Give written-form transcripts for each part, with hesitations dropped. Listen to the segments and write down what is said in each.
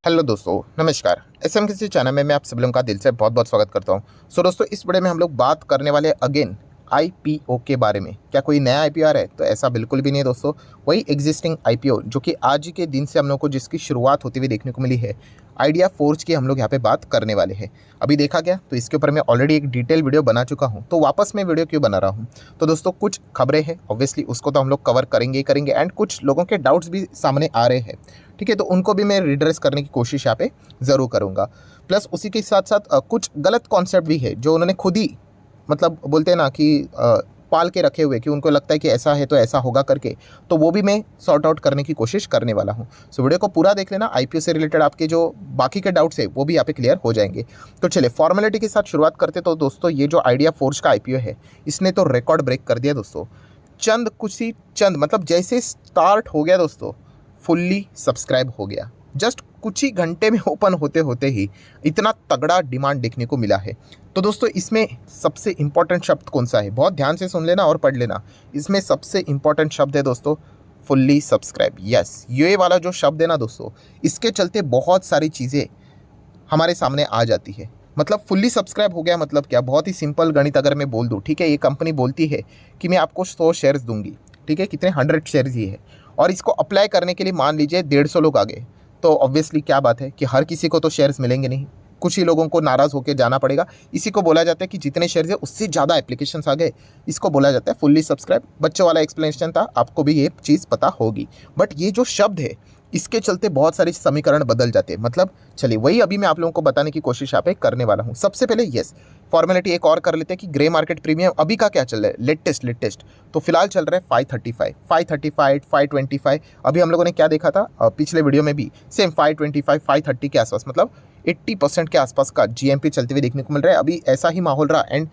Hello दोस्तों, नमस्कार। SM किसी चैनल में मैं आप सभी लोगों का दिल से बहुत बहुत स्वागत करता हूं। दोस्तों, इस वीडियो में हम लोग बात करने वाले अगेन आईपीओ के बारे में। क्या कोई नया आईपीओ आ रहा है? तो ऐसा बिल्कुल भी नहीं है दोस्तों। वही एग्जिस्टिंग आईपीओ जो कि आज के दिन से हम लोग को जिसकी शुरुआत होती हुई देखने को मिली है, आइडिया फोर्ज की हम लोग यहाँ पे बात करने वाले हैं। अभी देखा गया तो इसके ऊपर मैं ऑलरेडी एक डिटेल वीडियो बना चुका हूँ, तो वापस मैं वीडियो क्यों बना रहा हूँ? तो दोस्तों, कुछ खबरें हैं, ऑब्वियसली उसको तो हम लोग कवर करेंगे ही करेंगे, एंड कुछ लोगों के डाउट्स भी सामने आ रहे हैं। ठीक है, तो उनको भी मैं रिड्रेस करने की कोशिश यहाँ पे ज़रूर करूँगा। प्लस उसी के साथ साथ कुछ गलत कॉन्सेप्ट भी है जो उन्होंने खुद ही मतलब बोलते हैं ना कि पाल के रखे हुए, कि उनको लगता है कि ऐसा है तो ऐसा होगा करके, तो वो भी मैं सॉर्ट आउट करने की कोशिश करने वाला हूँ। सो वीडियो को पूरा देख लेना, आईपीओ से रिलेटेड आपके जो बाकी के डाउट्स है वो भी यहाँ पे क्लियर हो जाएंगे। तो चलिए फॉर्मेलिटी के साथ शुरुआत करते। तो दोस्तों, ये जो आइडिया फोर्ज का आईपीओ है, इसने तो रिकॉर्ड ब्रेक कर दिया दोस्तों। चंद मतलब जैसे स्टार्ट हो गया दोस्तों, फुल्ली सब्सक्राइब हो गया। जस्ट कुछ ही घंटे में ओपन होते होते ही इतना तगड़ा डिमांड देखने को मिला है। तो दोस्तों, इसमें सबसे इंपॉर्टेंट शब्द कौन सा है? बहुत ध्यान से सुन लेना और पढ़ लेना। इसमें सबसे इंपॉर्टेंट शब्द है दोस्तों, फुल्ली सब्सक्राइब। यस, ये वाला जो शब्द है ना दोस्तों, इसके चलते बहुत सारी चीज़ें हमारे सामने आ जाती है। मतलब फुल्ली सब्सक्राइब हो गया मतलब क्या? बहुत ही सिंपल गणित अगर मैं बोल दूँ, ठीक है, ये कंपनी बोलती है कि मैं आपको 100 शेयर्स दूंगी, ठीक है, कितने 100 शेयर्स ही है, और इसको अप्लाई करने के लिए मान लीजिए 150 लोग आ गए, तो ऑब्वियसली क्या बात है कि हर किसी को तो शेयर्स मिलेंगे नहीं, कुछ ही लोगों को नाराज़ होकर जाना पड़ेगा। इसी को बोला जाता है कि जितने शेयर्स है उससे ज़्यादा एप्लीकेशंस आ गए, इसको बोला जाता है फुल्ली सब्सक्राइब। बच्चों वाला एक्सप्लेनेशन था, आपको भी ये चीज़ पता होगी। बट ये जो शब्द है, इसके चलते बहुत सारे समीकरण बदल जाते हैं। मतलब चलिए वही अभी मैं आप लोगों को बताने की कोशिश यहाँ पे करने वाला हूँ। सबसे पहले यस, फॉर्मेलिटी एक और कर लेते हैं कि ग्रे मार्केट प्रीमियम अभी का क्या चल रहा है, लेटेस्ट तो फिलहाल चल रहा है 535, 525। अभी हम लोगों ने क्या देखा था पिछले वीडियो में भी सेम 525, 530 के आसपास, मतलब 80% के आसपास का जीएमपी चलते हुए देखने को मिल रहा है। अभी ऐसा ही माहौल रहा। एंड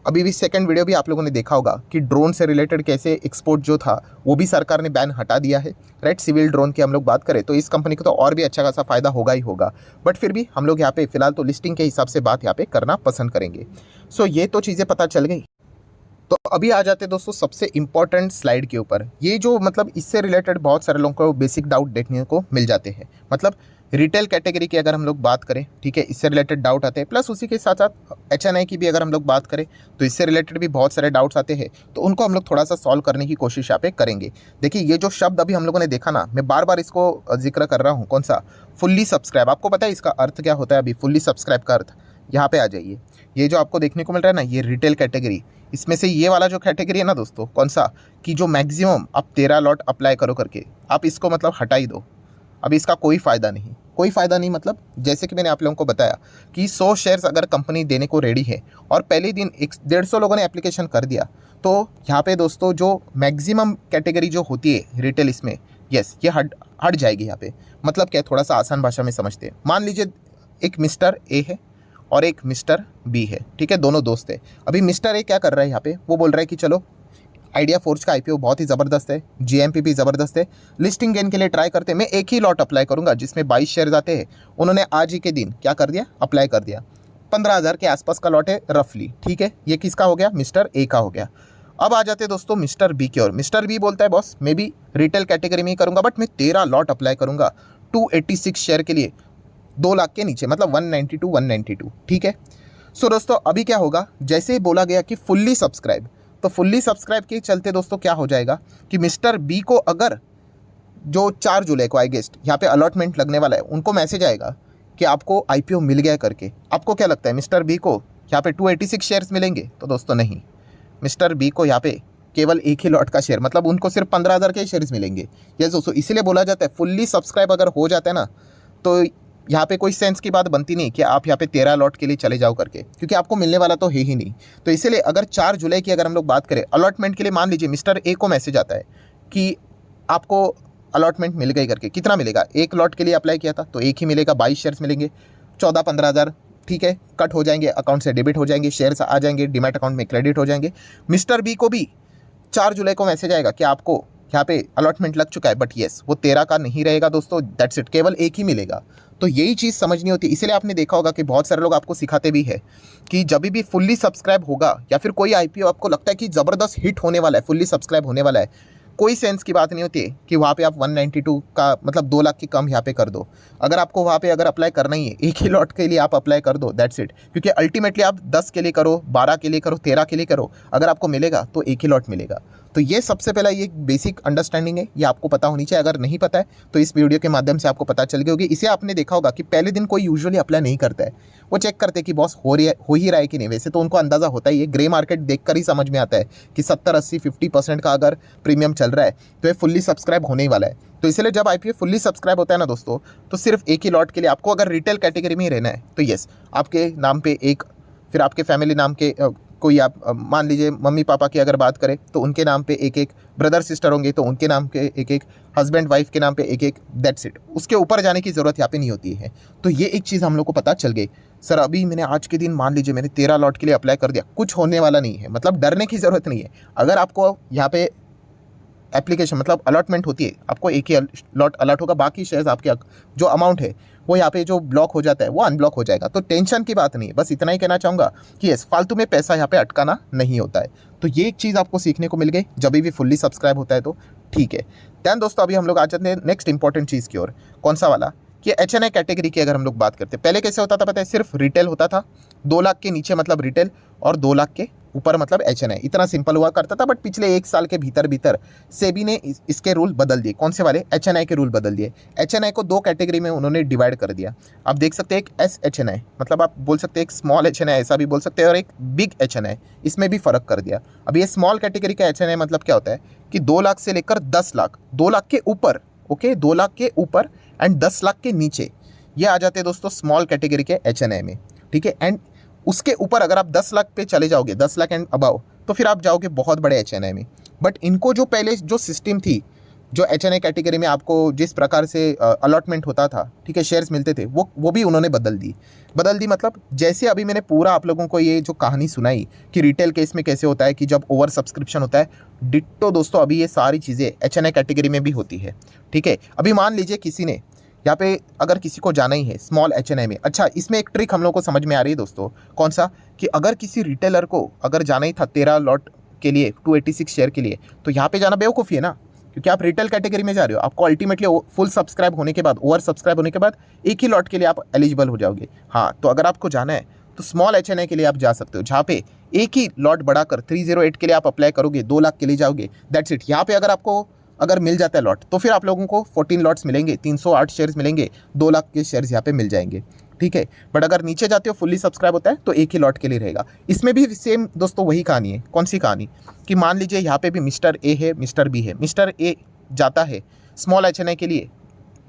अभी भी सेकंड वीडियो भी आप लोगों ने देखा होगा कि ड्रोन से रिलेटेड कैसे एक्सपोर्ट जो था वो भी सरकार ने बैन हटा दिया है, राइट। सिविल ड्रोन की हम लोग बात करें तो इस कंपनी को तो और भी अच्छा खासा फायदा होगा ही होगा। बट फिर भी हम लोग यहाँ पे फिलहाल तो लिस्टिंग के हिसाब से बात यहाँ पे करना पसंद करेंगे। सो ये तो चीज़ें पता चल गई। तो अभी आ जाते हैं दोस्तों सबसे इंपॉर्टेंट स्लाइड के ऊपर। ये जो मतलब इससे रिलेटेड बहुत सारे लोगों को बेसिक डाउट देखने को मिल जाते हैं। मतलब रिटेल कैटेगरी की अगर हम लोग बात करें, ठीक है, इससे रिलेटेड डाउट आते हैं। प्लस उसी के साथ साथ एचएनआई की भी अगर हम लोग बात करें तो इससे रिलेटेड भी बहुत सारे डाउट्स आते हैं। तो उनको हम लोग थोड़ा सा सॉल्व करने की कोशिश यहाँ पे करेंगे। देखिए, ये जो शब्द अभी हम लोगों ने देखा ना, मैं बार बार इसको जिक्र कर रहा हूँ, कौन सा? Fully subscribe. आपको पता है इसका अर्थ क्या होता है? अभी फुल्ली सब्सक्राइब का अर्थ यहाँ पे आ जाइए। ये जो आपको देखने को मिल रहा है ना, ये रिटेल कैटेगरी, इसमें से ये वाला जो कैटेगरी है ना दोस्तों, कौन सा? कि जो मैक्सिमम आप 13 लॉट अप्लाई करो करके, आप इसको मतलब हटा ही दो। अभी इसका कोई फ़ायदा नहीं, कोई फ़ायदा नहीं। मतलब जैसे कि मैंने आप लोगों को बताया कि 100 शेयर्स अगर कंपनी देने को रेडी है और पहले दिन 150 लोगों ने एप्लीकेशन कर दिया, तो यहाँ पे दोस्तों जो मैक्सिमम कैटेगरी जो होती है रिटेल, इसमें यस ये हट जाएगी यहाँ पे। मतलब क्या, थोड़ा सा आसान भाषा में समझते हैं। मान लीजिए एक मिस्टर ए है और एक मिस्टर बी है, ठीक है, दोनों दोस्त है। अभी मिस्टर ए क्या कर रहा है यहाँ पे? वो बोल रहा है कि चलो आइडिया फोर्ज का आईपीओ बहुत ही ज़बरदस्त है, जीएमपी भी ज़बरदस्त है, लिस्टिंग गेन के लिए ट्राई करते हैं, मैं एक ही लॉट अप्लाई करूंगा जिसमें 22 शेयर्स आते हैं। उन्होंने आज ही के दिन क्या कर दिया? अप्लाई कर दिया। 15,000 के आसपास का लॉट है रफली, ठीक है। ये किसका हो गया? मिस्टर ए का हो गया। अब आ जाते दोस्तों मिस्टर बी की ओर। मिस्टर बी बोलता है बॉस मैं भी रिटेल कैटेगरी में ही करूंगा, बट मैं 13 लॉट अप्लाई करूंगा 286 शेयर के लिए, 2 लाख के नीचे, मतलब 192, ठीक है। सो दोस्तों, अभी क्या होगा? जैसे ही बोला गया कि फुल्ली सब्सक्राइब, तो फुल्ली सब्सक्राइब के चलते दोस्तों क्या हो जाएगा कि मिस्टर बी को अगर जो 4 जुलाई को आई गेस्ट यहाँ पे अलॉटमेंट लगने वाला है, उनको मैसेज आएगा कि आपको आईपीओ मिल गया करके। आपको क्या लगता है मिस्टर बी को यहाँ पे 286 शेयर्स मिलेंगे? तो दोस्तों नहीं, मिस्टर बी को यहाँ पे केवल एक ही लॉट का शेयर, मतलब उनको सिर्फ 15,000 के ही शेयर्स मिलेंगे। यस दोस्तों, इसीलिए बोला जाता है फुल्ली सब्सक्राइब अगर हो जाता है ना, तो यहाँ पे कोई सेंस की बात बनती नहीं कि आप यहाँ पे 13 लॉट के लिए चले जाओ करके, क्योंकि आपको मिलने वाला तो है ही नहीं। तो इसीलिए अगर 4 जुलाई की अगर हम लोग बात करें अलॉटमेंट के लिए, मान लीजिए मिस्टर ए को मैसेज आता है कि आपको अलॉटमेंट मिल गई करके, कितना मिलेगा? एक लॉट के लिए अप्लाई किया था तो एक ही मिलेगा, 22 शेयर्स मिलेंगे, 14-15,000, ठीक है, कट हो जाएंगे, अकाउंट से डेबिट हो जाएंगे, शेयर्स आ जाएंगे, डीमैट अकाउंट में क्रेडिट हो जाएंगे। मिस्टर बी को भी 4 जुलाई को मैसेज आएगा कि आपको यहाँ पे अलॉटमेंट लग चुका है, बट येस वो 13 का नहीं रहेगा दोस्तों, दैट्स इट, केवल एक ही मिलेगा। तो यही चीज़ समझनी होती है। इसीलिए आपने देखा होगा कि बहुत सारे लोग आपको सिखाते भी है कि जब भी फुल्ली सब्सक्राइब होगा या फिर कोई आईपीओ आपको लगता है कि ज़बरदस्त हिट होने वाला है, फुल्ली सब्सक्राइब होने वाला है, कोई सेंस की बात नहीं होती है कि वहाँ पे आप 192 का मतलब 2 लाख की कम यहाँ पे कर दो। अगर आपको वहाँ पे अगर अप्लाई करना ही है एक ही लॉट के लिए आप अप्लाई कर दो, दैट्स इट। क्योंकि अल्टीमेटली आप 10 के लिए करो, 12 के लिए करो, 13 के लिए करो, अगर आपको मिलेगा तो एक ही लॉट मिलेगा। तो ये सबसे पहला ये बेसिक अंडरस्टैंडिंग है, ये आपको पता होनी चाहिए। अगर नहीं पता है तो इस वीडियो के माध्यम से आपको पता चल गई होगी। इसे आपने देखा होगा कि पहले दिन कोई यूजुअली अप्लाई नहीं करता है, वो चेक करते हैं कि बॉस हो ही रहा है कि नहीं। वैसे तो उनको अंदाज़ा होता ही है, ग्रे मार्केट देखकर ही समझ में आता है कि 70, 80, 50% का अगर प्रीमियम चल रहा है तो ये फुल्ली सब्सक्राइब होने ही वाला है। तो इसलिए जब आईपीओ फुल्ली सब्सक्राइब होता है ना दोस्तों, तो सिर्फ एक ही लॉट के लिए आपको अगर रिटेल कैटेगरी में ही रहना है तो येस, आपके नाम पे एक, फिर आपके फैमिली नाम के कोई आप मान लीजिए मम्मी पापा की अगर बात करें तो उनके नाम पे एक एक, ब्रदर सिस्टर होंगे तो उनके नाम के एक एक, हस्बैंड वाइफ के नाम पे एक एक, दैट्स इट। उसके ऊपर जाने की ज़रूरत यहाँ पे नहीं होती है। तो ये एक चीज़ हम लोग को पता चल गई। सर अभी मैंने आज के दिन मान लीजिए मैंने 13 लॉट के लिए अप्लाई कर दिया, कुछ होने वाला नहीं है, मतलब डरने की ज़रूरत नहीं है। अगर आपको यहाँ पे एप्लीकेशन मतलब अलॉटमेंट होती है, आपको एक ही लॉट अलॉट होगा, बाकी शेयर्स आपके जो अमाउंट है वो यहाँ पे जो ब्लॉक हो जाता है वो अनब्लॉक हो जाएगा। तो टेंशन की बात नहीं है, बस इतना ही कहना चाहूँगा कि यस, फालतू में पैसा यहाँ पे अटकाना नहीं होता है। तो ये एक चीज़ आपको सीखने को मिल गई जब भी फुल्ली सब्सक्राइब होता है तो ठीक है। दैन दोस्तों अभी हम लोग आ जाते हैं नेक्स्ट इंपॉर्टेंट चीज़ की ओर। कौन सा वाला कि HNI कैटेगरी की अगर हम लोग बात करते हैं, पहले कैसे होता था पता है, सिर्फ रिटेल होता था, 2 लाख के नीचे मतलब रिटेल और 2 लाख के ऊपर मतलब HNI, इतना सिंपल हुआ करता था। बट पिछले 1 साल के भीतर सेबी ने इसके रूल बदल दिए। कौन से वाले? HNI के रूल बदल दिए। HNI को 2 कैटेगरी में उन्होंने डिवाइड कर दिया। आप देख सकते हैं एक SHNI, मतलब आप बोल सकते हैं एक स्मॉल HNI ऐसा भी बोल सकते हैं, और एक बिग HNI, इसमें भी फ़र्क कर दिया। अब ये स्मॉल कैटेगरी का HNI मतलब क्या होता है कि 2 लाख से लेकर 10 लाख, 2 लाख के ऊपर, ओके, 2 लाख के ऊपर एंड 10 लाख के नीचे, ये आ जाते हैं दोस्तों स्मॉल कैटेगरी के HNI में, ठीक है। एंड उसके ऊपर अगर आप 10 लाख पे चले जाओगे, 10 लाख एंड अबाव, तो फिर आप जाओगे बहुत बड़े HNI में। बट इनको जो पहले जो सिस्टम थी, जो HNI कैटेगरी में आपको जिस प्रकार से अलॉटमेंट होता था, ठीक है, शेयर्स मिलते थे, वो भी उन्होंने बदल दी। मतलब जैसे अभी मैंने पूरा आप लोगों को ये जो कहानी सुनाई कि रिटेल केस में कैसे होता है कि जब ओवर सब्सक्रिप्शन होता है, डिट्टो दोस्तों अभी ये सारी चीज़ें HNI कैटेगरी में भी होती है, ठीक है। अभी मान लीजिए किसी ने यहाँ पे अगर किसी को जाना ही है स्मॉल HNI में, अच्छा इसमें एक ट्रिक हम लोग को समझ में आ रही है दोस्तों। कौन सा? कि अगर किसी रिटेलर को अगर जाना ही था 13 लॉट के लिए 286 शेयर के लिए, तो यहाँ पे जाना बेवकूफ़ी है ना, क्योंकि आप रिटेल कैटेगरी में जा रहे हो। आपको अल्टीमेटली फुल सब्सक्राइब होने के बाद, ओवर सब्सक्राइब होने के बाद एक ही लॉट के लिए आप एलिजिबल हो जाओगे। हाँ, तो अगर आपको जाना है तो स्मॉल HNI के लिए आप जा सकते हो, जहाँ पे एक ही लॉट बढ़ाकर 308 के लिए आप अप्लाई करोगे, 2 लाख के लिए जाओगे, दैट्स इट। यहाँ पे अगर मिल जाता है लॉट तो फिर आप लोगों को 14 लॉट्स मिलेंगे, 308 शेयर्स मिलेंगे, 2 लाख के शेयर्स यहाँ पे मिल जाएंगे, ठीक है। बट अगर नीचे जाते हो फुल्ली सब्सक्राइब होता है तो एक ही लॉट के लिए रहेगा। इसमें भी सेम दोस्तों वही कहानी है। कौन सी कहानी? कि मान लीजिए यहाँ पे भी मिस्टर ए है, मिस्टर बी है। मिस्टर ए जाता है स्मॉल HNI के लिए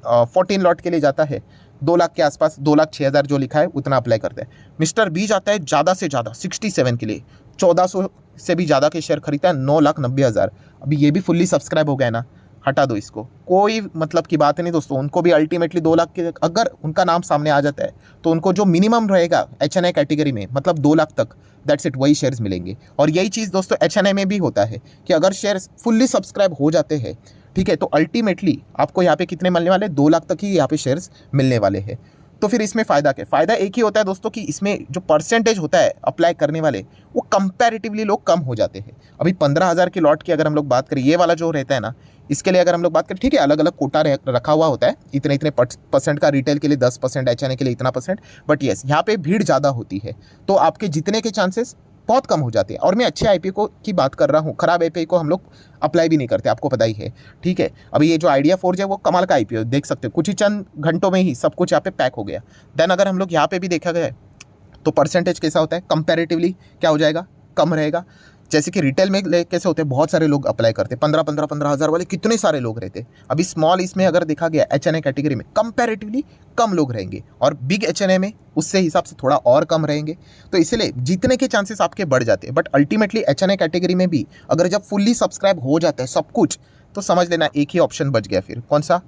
14 लॉट के लिए जाता है, 2 लाख के आसपास, 2,06,000 जो लिखा है उतना अप्लाई करता है। मिस्टर बी जाता है ज़्यादा से ज़्यादा 67 के लिए, 1400 से भी ज़्यादा के शेयर खरीदता है, 9,90,000। अभी ये भी फुल्ली सब्सक्राइब हो गया ना, हटा दो इसको, कोई मतलब की बात नहीं दोस्तों। उनको भी अल्टीमेटली 2 लाख के अगर उनका नाम सामने आ जाता है तो उनको जो मिनिमम रहेगा HNI कैटेगरी में, मतलब 2 लाख तक, दैट्स इट, वही शेयर्स मिलेंगे। और यही चीज़ दोस्तों HNI में भी होता है कि अगर शेयर्स फुल्ली सब्सक्राइब हो जाते हैं, ठीक है, तो अल्टीमेटली आपको यहाँ पे कितने मिलने वाले? 2 लाख तक ही यहाँ पे शेयर्स मिलने वाले हैं। तो फिर इसमें फ़ायदा क्या? फ़ायदा एक ही होता है दोस्तों कि इसमें जो परसेंटेज होता है अप्लाई करने वाले, वो कंपैरेटिवली लोग कम हो जाते हैं। अभी 15,000 के लॉट की अगर हम लोग बात करें, ये वाला जो रहता है ना, इसके लिए अगर हम लोग बात करें, ठीक है, अलग अलग कोटा रखा हुआ होता है, इतने इतने परसेंट का, रिटेल के लिए 10%, HNI के लिए इतना %। बट येस, यहाँ पे भीड़ ज़्यादा होती है तो आपके जीतने के चांसेस बहुत कम हो जाते हैं। और मैं अच्छे IPO को की बात कर रहा हूँ, ख़राब IPO को हम लोग अप्लाई भी नहीं करते, आपको पता ही है, ठीक है। अभी ये जो आइडिया फोर्ज है वो कमाल का IPO, देख सकते हो कुछ ही चंद घंटों में ही सब कुछ यहाँ पे पैक हो गया। देन अगर हम लोग यहाँ पे भी देखा गया तो परसेंटेज कैसा होता है, कंपैरेटिवली क्या हो जाएगा, कम रहेगा। जैसे कि रिटेल में कैसे होते हैं, बहुत सारे लोग अप्लाई करते हैं, 15,000 वाले कितने सारे लोग रहते हैं। अभी स्मॉल इसमें अगर देखा गया HNI कैटेगरी में कंपैरेटिवली कम लोग रहेंगे, और बिग HNI में उससे हिसाब से थोड़ा और कम रहेंगे। तो इसलिए जीतने के चांसेस आपके बढ़ जाते हैं। बट अल्टीमेटली HNI कैटेगरी में भी अगर जब फुल्ली सब्सक्राइब हो जाता है सब कुछ, तो समझ लेना एक ही ऑप्शन बच गया फिर। कौन सा?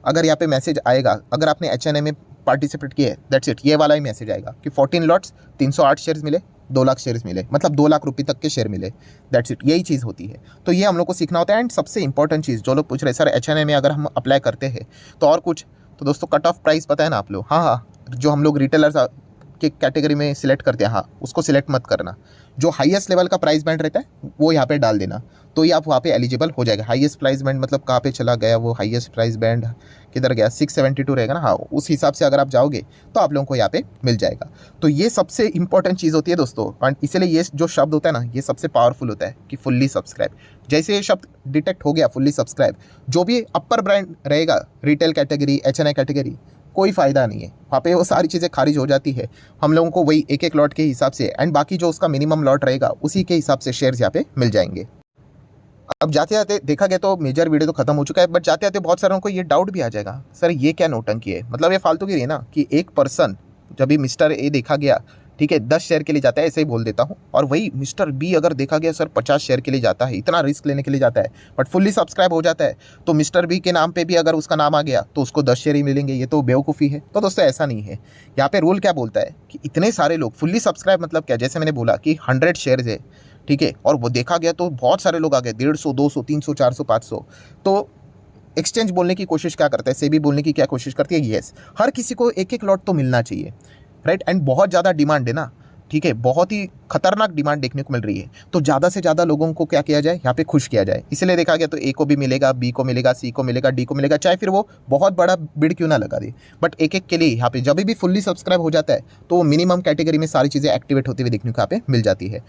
अगर यहाँ पे मैसेज आएगा, अगर आपने HNI में पार्टिसिपेट किया है, दैट्स इट, ये वाला ही मैसेज आएगा कि 14 लॉट्स, 308 शेयर्स मिले, 2 लाख शेयर्स मिले, मतलब 2 लाख रुपये तक के शेयर मिले, दैट्स इट, यही चीज़ होती है। तो ये हम लोग को सीखना होता है। एंड सबसे इंपॉर्टेंट चीज़, जो लोग पूछ रहे हैं सर HNI में अगर हम अप्लाई करते हैं तो और कुछ, तो दोस्तों कट ऑफ प्राइस पता है ना आप लोग? हाँ, जो हम लोग रिटेलर्स के कैटेगरी में सिलेक्ट करते हैं, हाँ, उसको सिलेक्ट मत करना, जो हाईएस्ट लेवल का प्राइस बैंड रहता है वो यहाँ पे डाल देना, तो ये आप वहाँ पे एलिजिबल हो जाएगा। हाईएस्ट प्राइस बैंड मतलब कहाँ पे चला गया वो हाईएस्ट प्राइस बैंड, किधर गया, 672 रहेगा ना, हाँ उस हिसाब से अगर आप जाओगे तो आप लोगों को यहाँ पे मिल जाएगा। तो ये सबसे इंपॉर्टेंट चीज़ होती है दोस्तों, और इसलिए ये जो शब्द होता है ना ये सबसे पावरफुल होता है कि फुल्ली सब्सक्राइब। जैसे ये शब्द डिटेक्ट हो गया फुल्ली सब्सक्राइब, जो भी अपर ब्रांड रहेगा रिटेल कैटेगरी HNI कैटेगरी, कोई फ़ायदा नहीं है वहाँ पे, वो सारी चीज़ें खारिज हो जाती है। हम लोगों को वही एक एक लॉट के हिसाब से एंड बाकी जो उसका मिनिमम लॉट रहेगा उसी के हिसाब से शेयर्स यहाँ पे मिल जाएंगे। अब जाते जाते देखा गया तो मेजर वीडियो तो खत्म हो चुका है, बट जाते जाते बहुत सारों को ये डाउट भी आ जाएगा, सर ये क्या नौटंकी है, मतलब ये फालतू की है ना कि एक पर्सन जब भी मिस्टर ए देखा गया, ठीक है 10 शेयर के लिए जाता है, ऐसे ही बोल देता हूँ, और वही मिस्टर बी अगर देखा गया सर 50 शेयर के लिए जाता है, इतना रिस्क लेने के लिए जाता है बट फुल्ली सब्सक्राइब हो जाता है, तो मिस्टर बी के नाम पे भी अगर उसका नाम आ गया तो उसको 10 शेयर ही मिलेंगे, ये तो बेवकूफ़ी है। तो दोस्तों ऐसा नहीं है, यहाँ पे रूल क्या बोलता है कि इतने सारे लोग फुल्ली सब्सक्राइब मतलब क्या, जैसे मैंने बोला कि 100 शेयर्स है, ठीक है, और वो देखा गया तो बहुत सारे लोग आ गए, 150, 200, 300, 400, 500, तो एक्सचेंज बोलने की कोशिश क्या करता है, सेबी बोलने की क्या कोशिश करती है, यस हर किसी को एक एक लॉट तो मिलना चाहिए, राइट, एंड बहुत ज़्यादा डिमांड है ना, ठीक है, बहुत ही खतरनाक डिमांड देखने को मिल रही है, तो ज़्यादा से ज़्यादा लोगों को क्या किया जाए, यहाँ पे खुश किया जाए। इसलिए देखा गया तो ए को भी मिलेगा, बी को मिलेगा, सी को मिलेगा, डी को मिलेगा, चाहे फिर वो बहुत बड़ा बिड क्यों ना लगा दे, बट एक एक के लिए यहाँ पे जब भी फुल्ली सब्सक्राइब हो जाता है तो मिनिमम कैटेगरी में सारी चीज़ें एक्टिवेट होती हुई देखने को यहाँ पे मिल जाती है।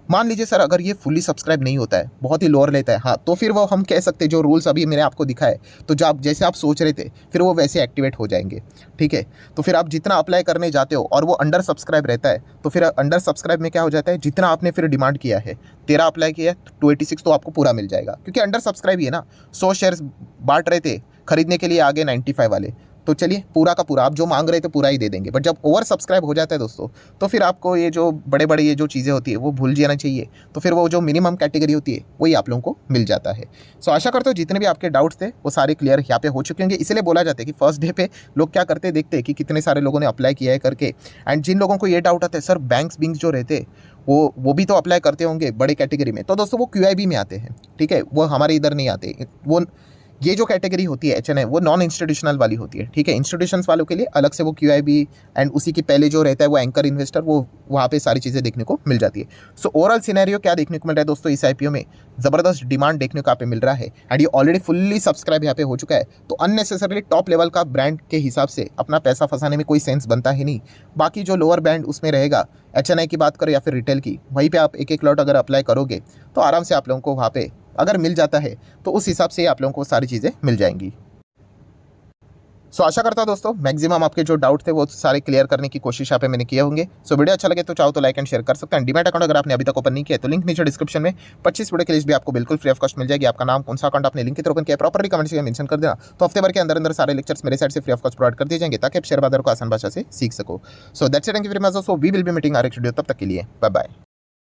मान लीजिए सर अगर ये फुल्ली सब्सक्राइब नहीं होता है, बहुत ही लोअर लेता है, हाँ तो फिर वो हम कह सकते हैं जो रूल्स अभी मैंने आपको दिखाए, तो जब जैसे आप सोच रहे थे फिर वो वैसे एक्टिवेट हो जाएंगे, ठीक है। तो फिर आप जितना अप्लाई करने जाते हो और वो अंडर सब्सक्राइब रहता है, तो फिर अंडर सब्सक्राइब में क्या हो जाता है, जितना आपने फिर डिमांड किया है 13 अप्लाई किया 286 तो आपको पूरा मिल जाएगा, क्योंकि अंडर सब्सक्राइब ही है ना, 100 शेयर्स बांट रहे थे, खरीदने के लिए आगे 95 वाले, तो चलिए पूरा का पूरा आप जो मांग रहे थे पूरा ही दे देंगे। बट जब ओवर सब्सक्राइब हो जाता है दोस्तों, तो फिर आपको ये जो बड़े बड़े ये जो चीज़ें होती है वो भूल जाना चाहिए, तो फिर वो जो मिनिमम कैटेगरी होती है वही आप लोगों को मिल जाता है। सो आशा करते हो जितने भी आपके डाउट्स थे वो सारे क्लियर यहाँ पे हो चुके होंगे। इसलिए बोला जाता है कि फर्स्ट डे पे लोग क्या करते देखते हैं कि कितने सारे लोगों ने अप्लाई किया है करके, एंड जिन लोगों को ये डाउट आता है सर बैंक्स जो रहते वो भी तो अप्लाई करते होंगे बड़े कैटेगरी में, तो दोस्तों वो QIB में आते हैं, ठीक है, वो हमारे इधर नहीं आते। वो ये जो कैटेगरी होती है HNI वो नॉन इंस्टीट्यूशनल वाली होती है, ठीक है, इंस्टीट्यूशंस वालों के लिए अलग से वो QIB एंड उसी के पहले जो रहता है वो एंकर इन्वेस्टर, वो वहाँ पे सारी चीज़ें देखने को मिल जाती है। सो ओवरऑल सिनेरियो क्या देखने को मिल रहा है दोस्तों, इस IPO में ज़बरदस्त डिमांड देखने को यहाँ पे मिल रहा है, एंड ये ऑलरेडी फुल्ली सब्सक्राइब यहाँ पे हो चुका है, तो अननेसेसरली टॉप लेवल का ब्रांड के हिसाब से अपना पैसा फंसाने में कोई सेंस बनता ही नहीं। बाकी जो लोअर बैंड उसमें रहेगा, HNI की बात करें या फिर रिटेल की, वहीं पे आप एक एक लॉट अगर अप्लाई करोगे तो आराम से आप लोगों को वहाँ पे अगर मिल जाता है तो उस हिसाब से आप लोगों को सारी चीज़ें मिल जाएंगी। सो आशा करता हूं दोस्तों मैक्सिमम आपके जो डाउट थे वो सारे क्लियर करने की कोशिश यहाँ पे मैंने किए होंगे। सो वीडियो अच्छा लगे तो चाहो तो लाइक एंड शेयर कर सकते हैं। डीमैट अकाउंट अगर आपने अभी तक ओपन नहीं किया तो लिंक नीचे डिस्क्रिप्शन में 25 वीडियो की लिस्ट भी आपको बिल्कुल फ्री ऑफ कॉस्ट मिल जाएगी। आपका नाम कौन सा अकाउंट आपने लिंक के थ्रू ओपन किया प्रॉपर्ली कमेंट से मेंशन कर देना, तो हफ्ते भर के अंदर अंदर सारे लेक्चर्स मेरे साइड से फ्री ऑफ कॉस्ट प्रोवाइड कर दिए जाएंगे ताकि आप शेयर बाजार को आसान भाषा से सीख सको। So that's it, thank you very much. So we will be meeting our next video, तब तक के लिए बाय बाय।